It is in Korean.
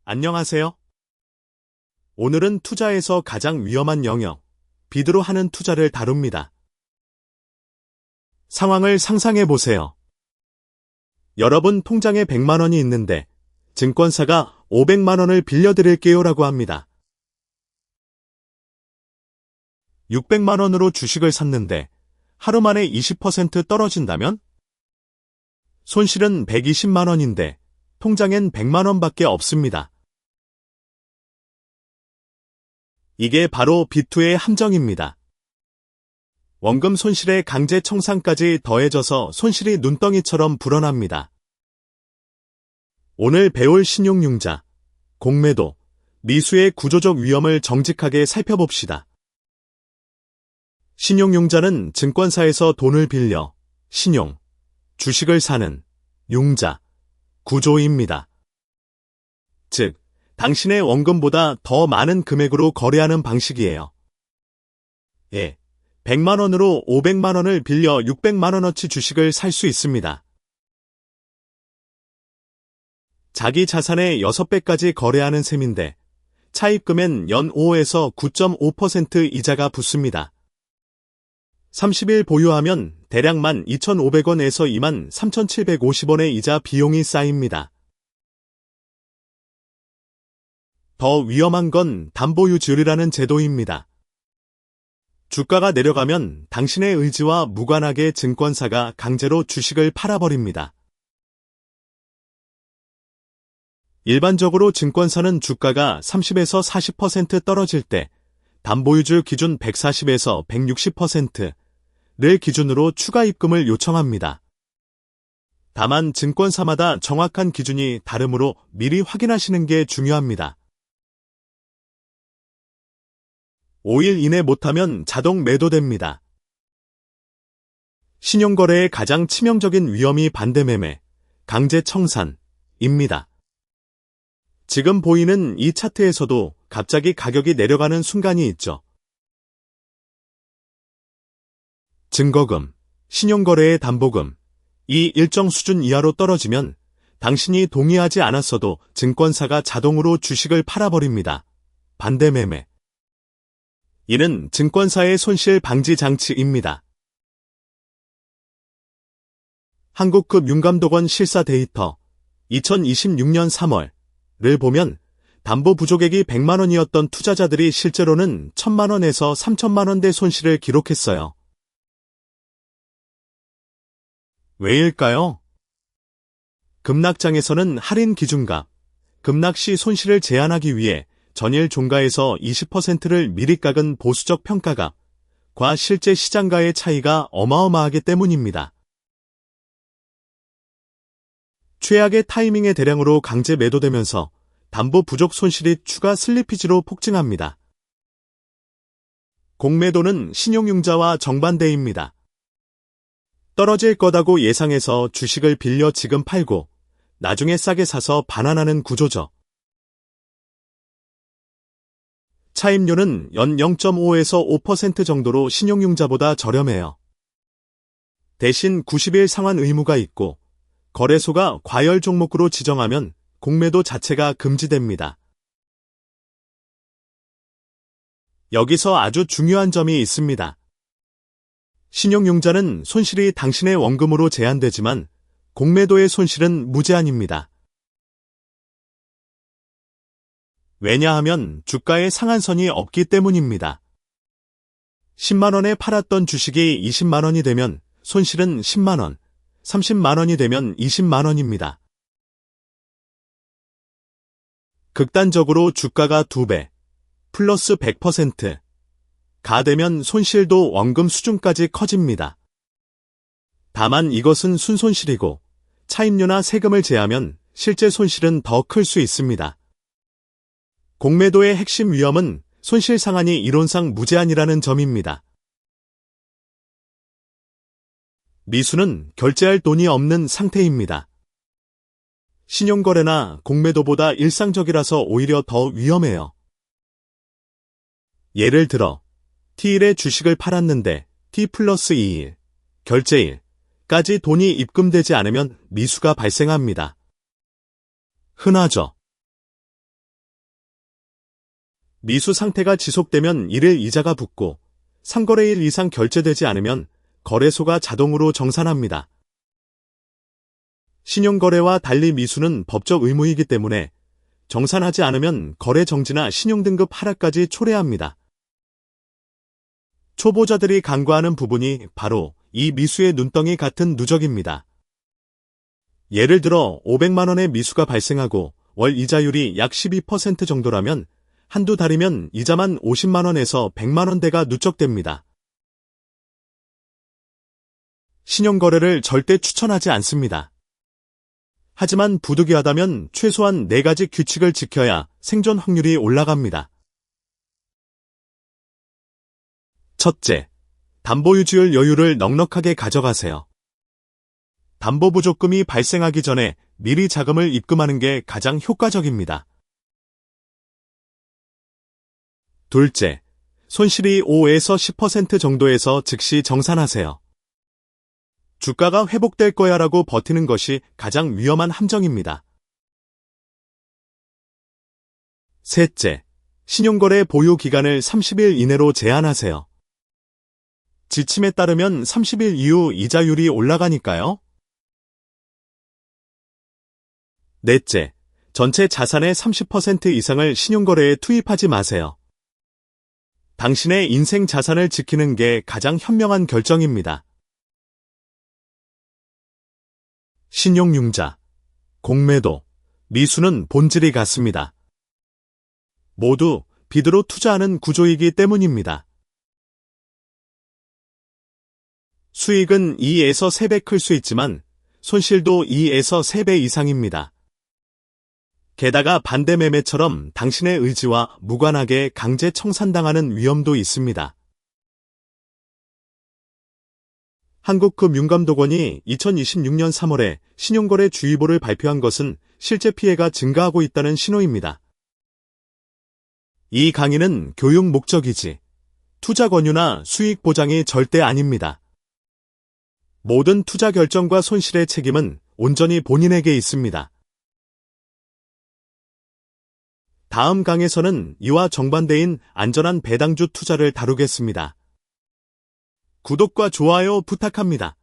안녕하세요. 오늘은 투자에서 가장 위험한 영역, 비드로 하는 투자를 다룹니다. 상황을 상상해 보세요. 여러분 통장에 100만 원이 있는데 증권사가 500만 원을 빌려드릴게요 라고 합니다. 600만 원으로 주식을 샀는데 하루 만에 20% 떨어진다면? 손실은 120만 원인데 통장엔 100만 원밖에 없습니다. 이게 바로 비투의 함정입니다. 원금 손실에 강제 청산까지 더해져서 손실이 눈덩이처럼 불어납니다. 오늘 배울 신용융자, 공매도, 미수의 구조적 위험을 정직하게 살펴봅시다. 신용융자는 증권사에서 돈을 빌려 신용, 주식을 사는 융자, 구조입니다. 즉, 당신의 원금보다 더 많은 금액으로 거래하는 방식이에요. 예, 100만 원으로 500만 원을 빌려 600만 원어치 주식을 살 수 있습니다. 자기 자산의 6배까지 거래하는 셈인데 차입금엔 연 5에서 9.5% 이자가 붙습니다. 30일 보유하면 대략 12,500원에서 23,750원의 이자 비용이 쌓입니다. 더 위험한 건 담보유지율이라는 제도입니다. 주가가 내려가면 당신의 의지와 무관하게 증권사가 강제로 주식을 팔아버립니다. 일반적으로 증권사는 주가가 30에서 40% 떨어질 때 담보유지율 기준 140에서 160%를 기준으로 추가 입금을 요청합니다. 다만 증권사마다 정확한 기준이 다르므로 미리 확인하시는 게 중요합니다. 5일 이내 못하면 자동 매도됩니다. 신용거래의 가장 치명적인 위험이 반대매매, 강제 청산입니다. 지금 보이는 이 차트에서도 갑자기 가격이 내려가는 순간이 있죠. 증거금, 신용거래의 담보금, 이 일정 수준 이하로 떨어지면 당신이 동의하지 않았어도 증권사가 자동으로 주식을 팔아버립니다. 반대매매. 이는 증권사의 손실 방지 장치입니다. 한국급 윤감독원 실사 데이터 2026년 3월을 보면 담보 부족액이 100만 원이었던 투자자들이 실제로는 1,000만 원에서 3,000만 원대 손실을 기록했어요. 왜일까요? 급락장에서는 할인 기준값, 급락 시 손실을 제한하기 위해 전일 종가에서 20%를 미리 깎은 보수적 평가값과 실제 시장가의 차이가 어마어마하기 때문입니다. 최악의 타이밍에 대량으로 강제 매도되면서 담보 부족 손실이 추가 슬리피지로 폭증합니다. 공매도는 신용융자와 정반대입니다. 떨어질 거다고 예상해서 주식을 빌려 지금 팔고 나중에 싸게 사서 반환하는 구조죠. 차입료는 연 0.5에서 5% 정도로 신용융자보다 저렴해요. 대신 90일 상환 의무가 있고 거래소가 과열 종목으로 지정하면 공매도 자체가 금지됩니다. 여기서 아주 중요한 점이 있습니다. 신용융자는 손실이 당신의 원금으로 제한되지만 공매도의 손실은 무제한입니다. 왜냐하면 주가의 상한선이 없기 때문입니다. 10만 원에 팔았던 주식이 20만 원이 되면 손실은 10만 원, 30만 원이 되면 20만 원입니다. 극단적으로 주가가 2배, 플러스 100%가 되면 손실도 원금 수준까지 커집니다. 다만 이것은 순손실이고 차입료나 세금을 제하면 실제 손실은 더 클 수 있습니다. 공매도의 핵심 위험은 손실 상한이 이론상 무제한이라는 점입니다. 미수는 결제할 돈이 없는 상태입니다. 신용거래나 공매도보다 일상적이라서 오히려 더 위험해요. 예를 들어 T일에 주식을 팔았는데 T 플러스 2일, 결제일까지 돈이 입금되지 않으면 미수가 발생합니다. 흔하죠. 미수 상태가 지속되면 1일 이자가 붙고 상거래일 이상 결제되지 않으면 거래소가 자동으로 정산합니다. 신용거래와 달리 미수는 법적 의무이기 때문에 정산하지 않으면 거래 정지나 신용등급 하락까지 초래합니다. 초보자들이 간과하는 부분이 바로 이 미수의 눈덩이 같은 누적입니다. 예를 들어 500만 원의 미수가 발생하고 월 이자율이 약 12% 정도라면 한두 달이면 이자만 50만 원에서 100만 원대가 누적됩니다. 신용거래를 절대 추천하지 않습니다. 하지만 부득이하다면 최소한 4가지 규칙을 지켜야 생존 확률이 올라갑니다. 첫째, 담보유지율 여유를 넉넉하게 가져가세요. 담보부족금이 발생하기 전에 미리 자금을 입금하는 게 가장 효과적입니다. 둘째, 손실이 5에서 10% 정도에서 즉시 정산하세요. 주가가 회복될 거야라고 버티는 것이 가장 위험한 함정입니다. 셋째, 신용거래 보유 기간을 30일 이내로 제한하세요. 지침에 따르면 30일 이후 이자율이 올라가니까요. 넷째, 전체 자산의 30% 이상을 신용거래에 투입하지 마세요. 당신의 인생 자산을 지키는 게 가장 현명한 결정입니다. 신용융자, 공매도, 미수는 본질이 같습니다. 모두 빚으로 투자하는 구조이기 때문입니다. 수익은 2에서 3배 클 수 있지만 손실도 2에서 3배 이상입니다. 게다가 반대 매매처럼 당신의 의지와 무관하게 강제 청산당하는 위험도 있습니다. 한국금융감독원이 2026년 3월에 신용거래 주의보를 발표한 것은 실제 피해가 증가하고 있다는 신호입니다. 이 강의는 교육 목적이지 투자 권유나 수익 보장이 절대 아닙니다. 모든 투자 결정과 손실의 책임은 온전히 본인에게 있습니다. 다음 강에서는 이와 정반대인 안전한 배당주 투자를 다루겠습니다. 구독과 좋아요 부탁합니다.